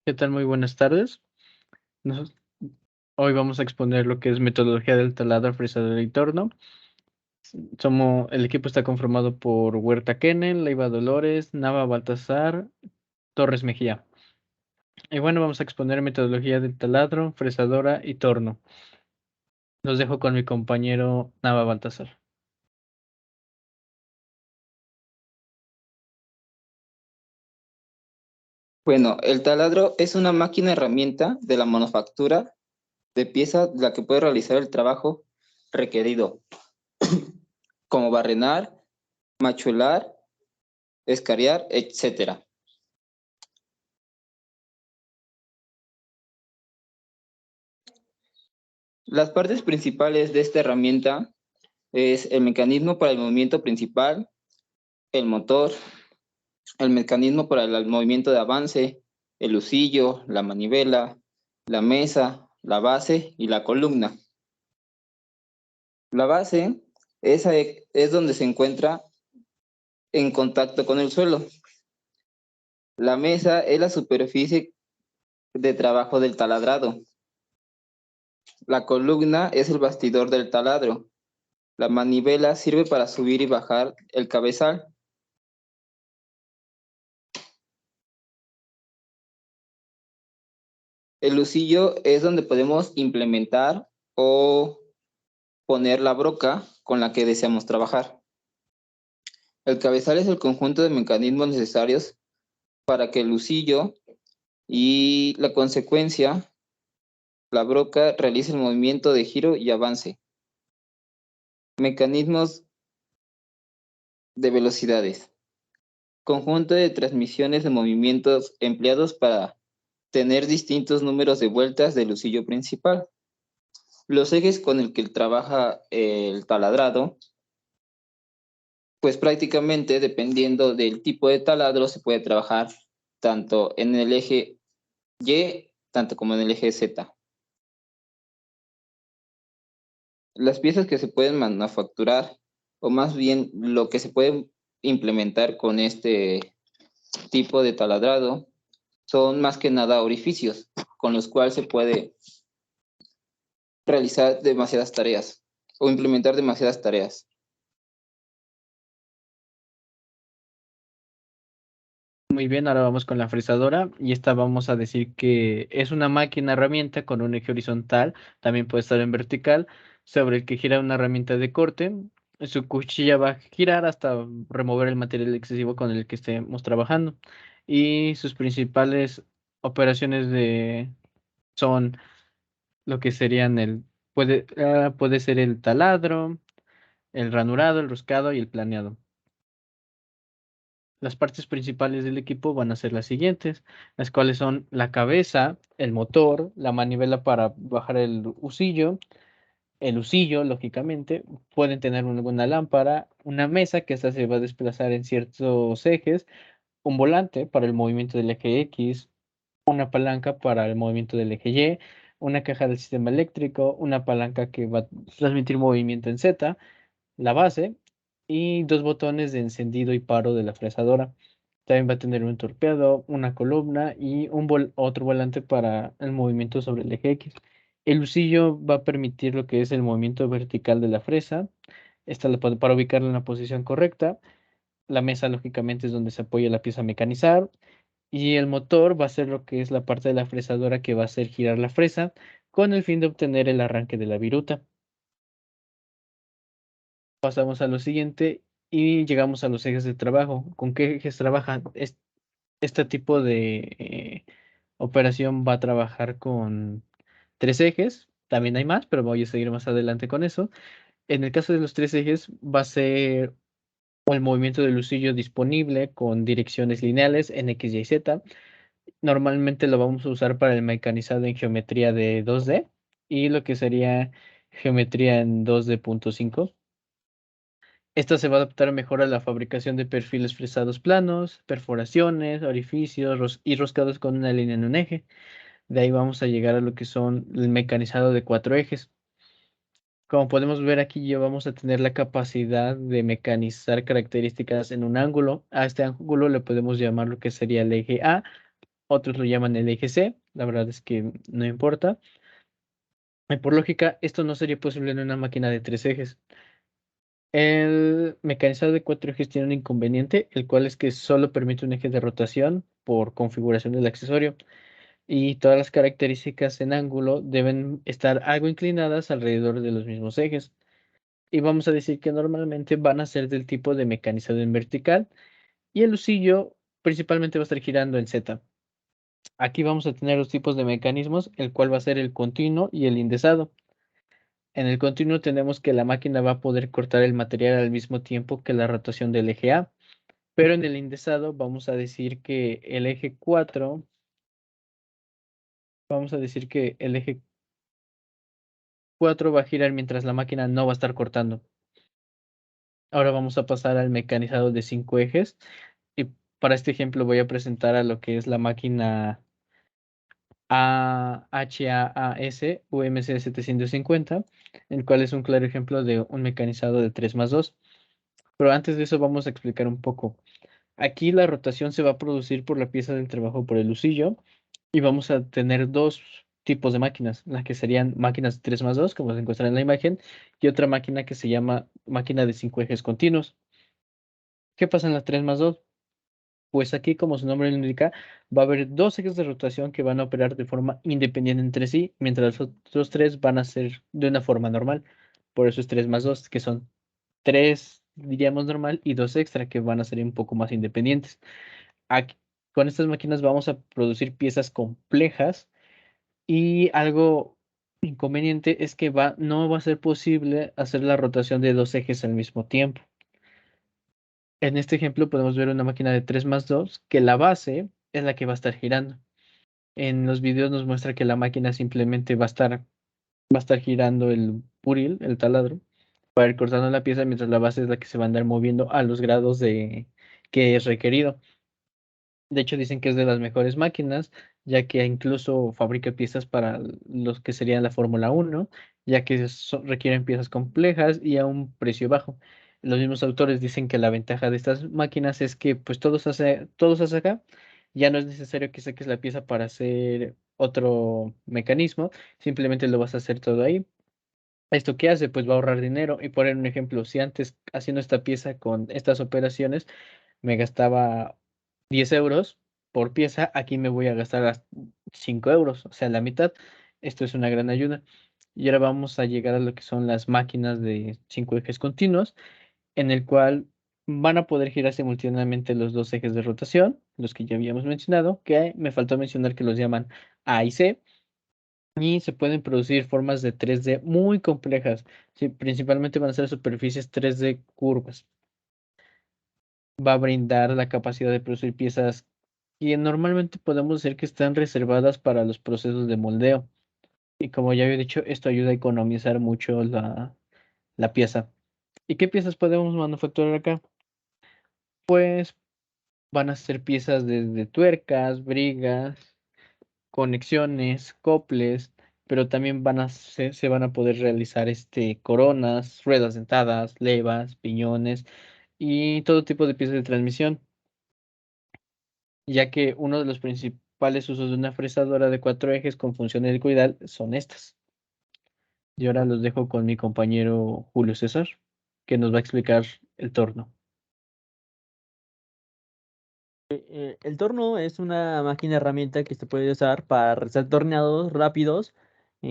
¿Qué tal? Muy buenas tardes. Nos- Hoy vamos a exponer lo que es metodología del taladro, fresador y torno. El equipo está conformado por Huerta Kenen, Leiva Dolores, Nava Baltasar, Torres Mejía. Y bueno, vamos a exponer metodología del taladro, fresadora y torno. Los dejo con mi compañero Nava Baltasar. Bueno, el taladro es una máquina herramienta de la manufactura de pieza la que puede realizar el trabajo requerido, como barrenar, machular, escariar, etc. Las partes principales de esta herramienta es el mecanismo para el movimiento principal, el motor, el mecanismo para el movimiento de avance, el husillo, la manivela, la mesa, la base y la columna. La base es donde se encuentra en contacto con el suelo. La mesa es la superficie de trabajo del taladrado. La columna es el bastidor del taladro. La manivela sirve para subir y bajar el cabezal. El husillo es donde podemos implementar o poner la broca con la que deseamos trabajar. El cabezal es el conjunto de mecanismos necesarios para que el husillo y la consecuencia, la broca, realice el movimiento de giro y avance. Mecanismos de velocidades. Conjunto de transmisiones de movimientos empleados para tener distintos números de vueltas del husillo principal. Los ejes con el que trabaja el taladrado, pues prácticamente dependiendo del tipo de taladro se puede trabajar tanto en el eje Y, tanto como en el eje Z. Las piezas que se pueden manufacturar, o más bien lo que se puede implementar con este tipo de taladrado, son más que nada orificios con los cuales se puede realizar demasiadas tareas o implementar demasiadas tareas. Muy bien, ahora vamos con la fresadora y esta vamos a decir que es una máquina herramienta con un eje horizontal, también puede estar en vertical, sobre el que gira una herramienta de corte. Su cuchilla va a girar hasta remover el material excesivo con el que estemos trabajando. Y sus principales operaciones son lo que serían puede ser el taladro, el ranurado, el roscado y el planeado. Las partes principales del equipo van a ser las siguientes, las cuales son la cabeza, el motor, la manivela para bajar el husillo, lógicamente, pueden tener alguna lámpara, una mesa que esta se va a desplazar en ciertos ejes, un volante para el movimiento del eje X, una palanca para el movimiento del eje Y, una caja del sistema eléctrico, una palanca que va a transmitir movimiento en Z, la base y dos botones de encendido y paro de la fresadora. También va a tener un torpedo, una columna y otro volante para el movimiento sobre el eje X. El husillo va a permitir lo que es el movimiento vertical de la fresa. Para ubicarla en la posición correcta. La mesa, lógicamente, es donde se apoya la pieza a mecanizar. Y el motor va a ser lo que es la parte de la fresadora que va a hacer girar la fresa con el fin de obtener el arranque de la viruta. Pasamos a lo siguiente y llegamos a los ejes de trabajo. ¿Con qué ejes trabaja? Este tipo de operación va a trabajar con tres ejes. También hay más, pero voy a seguir más adelante con eso. En el caso de los tres ejes, va a ser el movimiento del husillo disponible con direcciones lineales en X, Y, Z. Normalmente lo vamos a usar para el mecanizado en geometría de 2D y lo que sería geometría en 2D.5. Esta se va a adaptar mejor a la fabricación de perfiles fresados planos, perforaciones, orificios y roscados con una línea en un eje. De ahí vamos a llegar a lo que son el mecanizado de cuatro ejes. Como podemos ver aquí, ya vamos a tener la capacidad de mecanizar características en un ángulo. A este ángulo le podemos llamar lo que sería el eje A. otros lo llaman el eje C, la verdad es que no importa. Y por lógica, esto no sería posible en una máquina de 3 ejes. El mecanizado de 4 ejes tiene un inconveniente, el cual es que solo permite un eje de rotación por configuración del accesorio y todas las características en ángulo deben estar algo inclinadas alrededor de los mismos ejes. Y vamos a decir que normalmente van a ser del tipo de mecanizado en vertical y el husillo principalmente va a estar girando en Z. Aquí vamos a tener los tipos de mecanismos, el cual va a ser el continuo y el indesado. En el continuo tenemos que la máquina va a poder cortar el material al mismo tiempo que la rotación del eje A, pero en el indesado vamos a decir que el eje 4, vamos a decir que el eje 4 va a girar mientras la máquina no va a estar cortando. Ahora vamos a pasar al mecanizado de 5 ejes y para este ejemplo voy a presentar a lo que es la máquina HAAS UMC 750, el cual es un claro ejemplo de un mecanizado de 3+2. Pero antes de eso vamos a explicar un poco. Aquí la rotación se va a producir por la pieza del trabajo por el husillo y vamos a tener dos tipos de máquinas, las que serían máquinas de 3+2, como se encuentra en la imagen, y otra máquina que se llama máquina de 5 ejes continuos. ¿Qué pasa en las 3+2? Pues aquí, como su nombre lo indica, va a haber dos ejes de rotación que van a operar de forma independiente entre sí, mientras los otros tres van a ser de una forma normal. Por eso es 3+2, que son tres, diríamos normal, y dos extra, que van a ser un poco más independientes. Aquí, con estas máquinas vamos a producir piezas complejas y algo inconveniente es que no va a ser posible hacer la rotación de dos ejes al mismo tiempo. En este ejemplo podemos ver una máquina de 3+2 que la base es la que va a estar girando. En los videos nos muestra que la máquina simplemente va a estar girando el puril, el taladro, para ir cortando la pieza mientras la base es la que se va a andar moviendo a los grados que es requerido. De hecho, dicen que es de las mejores máquinas, ya que incluso fabrica piezas para los que serían la Fórmula 1, ya que requieren piezas complejas y a un precio bajo. Los mismos autores dicen que la ventaja de estas máquinas es que pues todo se hace acá. Ya no es necesario que saques la pieza para hacer otro mecanismo, simplemente lo vas a hacer todo ahí. ¿Esto qué hace? Pues va a ahorrar dinero. Y por un ejemplo, si antes haciendo esta pieza con estas operaciones me gastaba 10 euros por pieza, aquí me voy a gastar 5 euros, o sea, la mitad. Esto es una gran ayuda. Y ahora vamos a llegar a lo que son las máquinas de 5 ejes continuos, en el cual van a poder girar simultáneamente los dos ejes de rotación, los que ya habíamos mencionado, que me faltó mencionar que los llaman A y C, y se pueden producir formas de 3D muy complejas. Sí, principalmente van a ser superficies 3D curvas. Va a brindar la capacidad de producir piezas que normalmente podemos decir que están reservadas para los procesos de moldeo. Y como ya había dicho, esto ayuda a economizar mucho la pieza. ¿Y qué piezas podemos manufacturar acá? Pues van a ser piezas desde tuercas, brigas, conexiones, coples, pero también se van a poder realizar coronas, ruedas dentadas, levas, piñones y todo tipo de piezas de transmisión, ya que uno de los principales usos de una fresadora de 4 ejes con función helicoidal son estas. Y ahora los dejo con mi compañero Julio César, que nos va a explicar el torno. El torno es una máquina herramienta que se puede usar para realizar torneados rápidos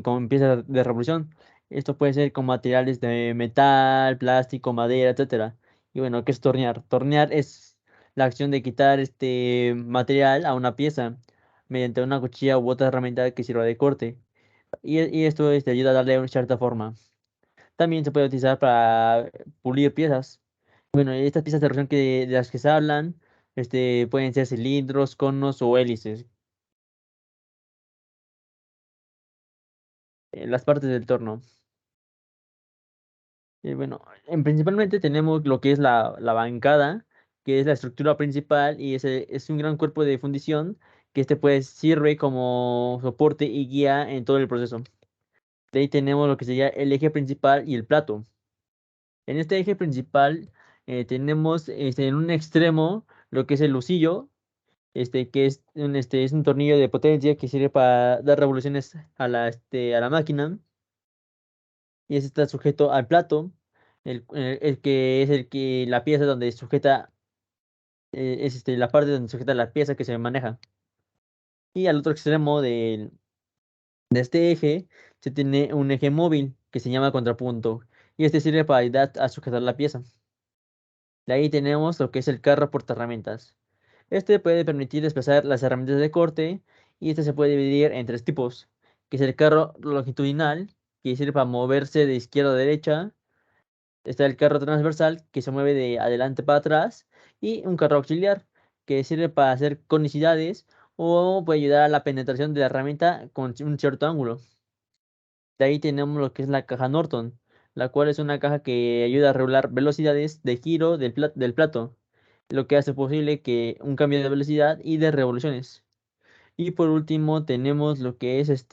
con piezas de revolución. Esto puede ser con materiales de metal, plástico, madera, etcétera. Y bueno, ¿qué es tornear? Tornear es la acción de quitar este material a una pieza mediante una cuchilla u otra herramienta que sirva de corte. Y esto ayuda a darle una cierta forma. También se puede utilizar para pulir piezas. Bueno, estas piezas de reacción de las que se hablan, pueden ser cilindros, conos o hélices. Las partes del torno. Bueno, principalmente tenemos lo que es la bancada, que es la estructura principal y ese es un gran cuerpo de fundición que pues sirve como soporte y guía en todo el proceso. De ahí tenemos lo que sería el eje principal y el plato. En este eje principal tenemos en un extremo lo que es el husillo que es un tornillo de potencia que sirve para dar revoluciones a la máquina. Y ese está sujeto al plato, el que es la pieza donde sujeta, es la parte donde sujeta la pieza que se maneja. Y al otro extremo de este eje se tiene un eje móvil que se llama contrapunto. Y este sirve para ayudar a sujetar la pieza. De ahí tenemos lo que es el carro portaherramientas. Este puede permitir desplazar las herramientas de corte y este se puede dividir en tres tipos, que es el carro longitudinal, que sirve para moverse de izquierda a derecha. Está el carro transversal, que se mueve de adelante para atrás, y un carro auxiliar, que sirve para hacer conicidades o puede ayudar a la penetración de la herramienta con un cierto ángulo. De ahí tenemos lo que es la caja Norton, la cual es una caja que ayuda a regular velocidades de giro del plato, lo que hace posible que un cambio de velocidad y de revoluciones. Y por último tenemos lo que es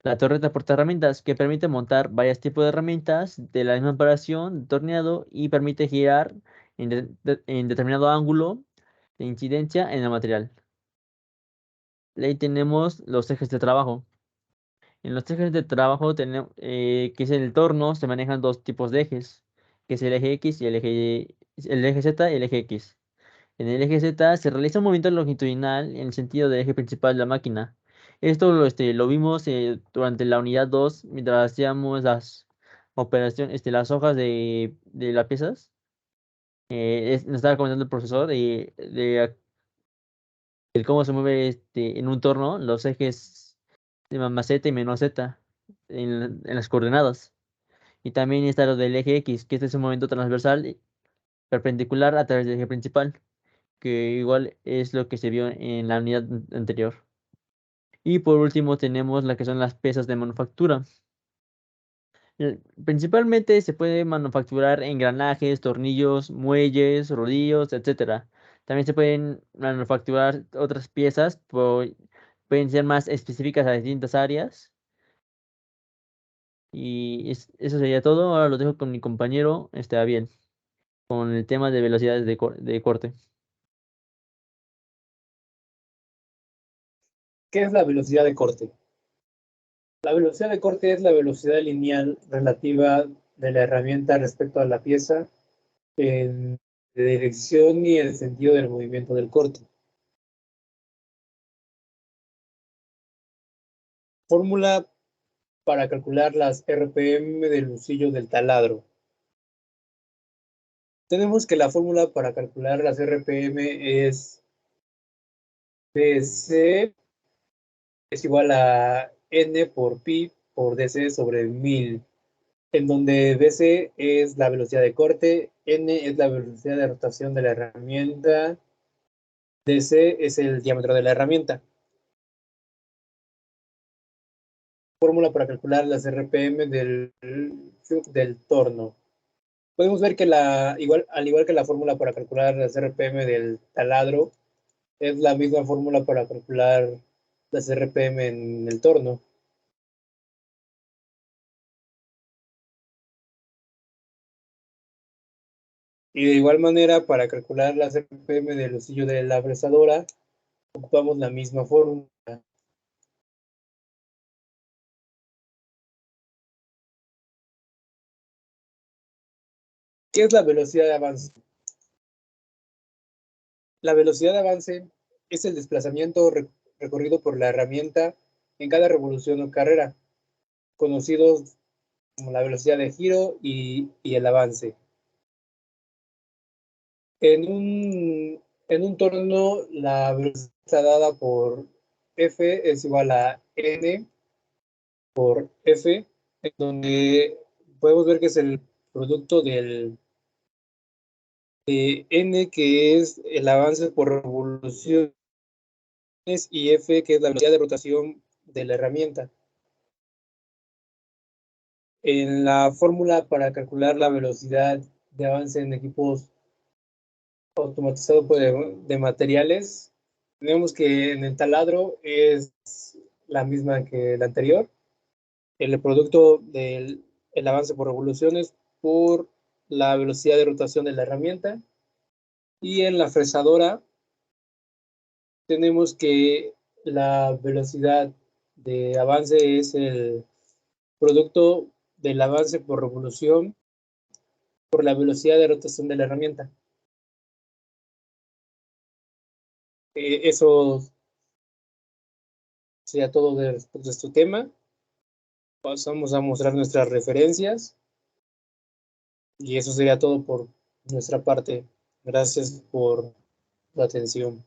la torreta portaherramientas, que permite montar varios tipos de herramientas de la misma operación, torneado, y permite girar en determinado ángulo de incidencia en el material. Ahí tenemos los ejes de trabajo. En los ejes de trabajo, tenemos, que es el torno, se manejan dos tipos de ejes, que es el eje X y el eje Z y el eje X. En el eje Z se realiza un movimiento longitudinal en el sentido del eje principal de la máquina. Esto lo vimos durante la unidad 2 mientras hacíamos las operaciones, las hojas de las piezas. Nos estaba comentando el profesor de cómo se mueve en un torno los ejes de más Z y menos Z en las coordenadas. Y también está lo del eje X, que este es un movimiento transversal perpendicular a través del eje principal, que igual es lo que se vio en la unidad anterior. Y por último tenemos la que son las piezas de manufactura. Principalmente se puede manufacturar engranajes, tornillos, muelles, rodillos, etcétera. También se pueden manufacturar otras piezas, pueden ser más específicas a distintas áreas. Y eso sería todo. Ahora lo dejo con mi compañero, bien, con el tema de velocidades de corte. ¿Qué es la velocidad de corte? La velocidad de corte es la velocidad lineal relativa de la herramienta respecto a la pieza en dirección y el sentido del movimiento del corte. Fórmula para calcular las RPM del lucillo del taladro. Tenemos que la fórmula para calcular las RPM es DC es igual a N por pi por DC sobre 1000, en donde DC es la velocidad de corte, N es la velocidad de rotación de la herramienta, DC es el diámetro de la herramienta. Fórmula para calcular las RPM del torno. Podemos ver que al igual que la fórmula para calcular las RPM del taladro, es la misma fórmula para calcular las RPM en el torno. Y de igual manera, para calcular las RPM del lucillo de la fresadora, ocupamos la misma fórmula. ¿Qué es la velocidad de avance? La velocidad de avance es el desplazamiento recorrido por la herramienta en cada revolución o carrera, conocidos como la velocidad de giro y el avance. En un torno, la velocidad dada por F es igual a N por F, en donde podemos ver que es el producto de N, que es el avance por revoluciones, y F, que es la velocidad de rotación de la herramienta. En la fórmula para calcular la velocidad de avance en equipos automatizados de materiales, tenemos que en el taladro es la misma que la anterior. El producto del avance por revoluciones por la velocidad de rotación de la herramienta. Y en la fresadora tenemos que la velocidad de avance es el producto del avance por revolución por la velocidad de rotación de la herramienta. Eso sería todo de respecto a este tema. Pasamos a mostrar nuestras referencias. Y eso sería todo por nuestra parte. Gracias por la atención.